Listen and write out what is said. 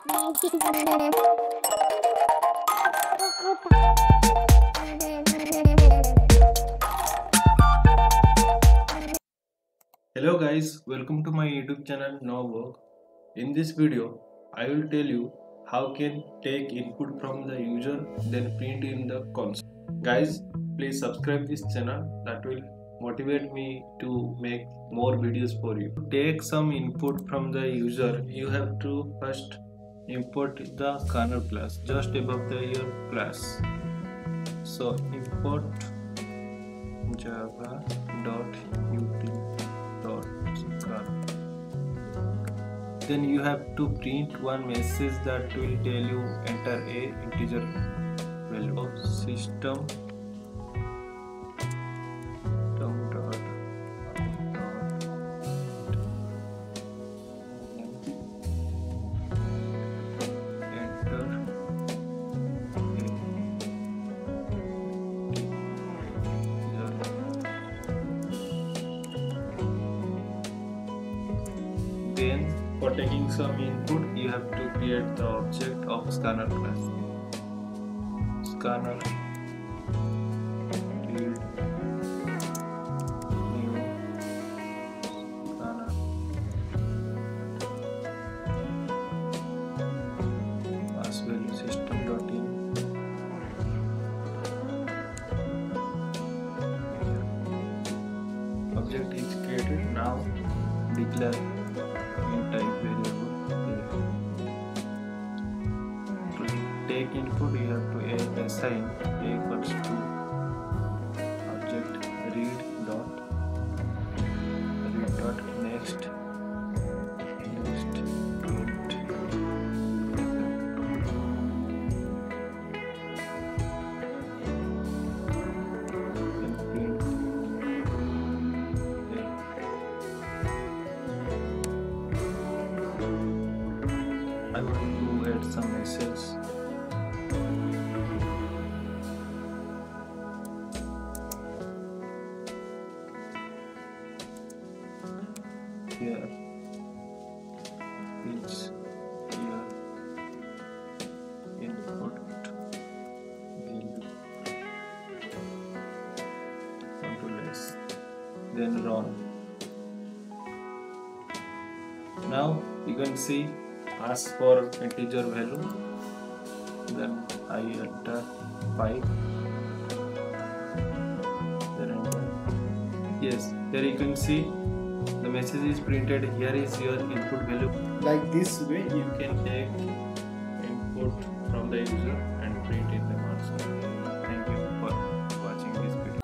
Hello guys, welcome to my YouTube channel Nowork. In this video, I will tell you how can take input from the user then print in the console. Guys, please subscribe this channel, that will motivate me to make more videos for you. To take some input from the user, you have to first import the scanner class just above your class. So import java.util.scan. Then you have to print one message that will tell you enter a integer value of system dot enter Then for taking some input, you have to create the object of scanner class. Scanner read new scanner pass value system.in. Object is created. Now declare new type variable to take input. You have to assign a equals to object read dot next print. I want to add some messages. Here is here input value to less, then run. Now you can see ask for integer value, then I enter 5, then enter. Yes, here you can see the message is printed. Here is your input value. Like this way you can take input from the user and print in the console. Thank you for watching this video.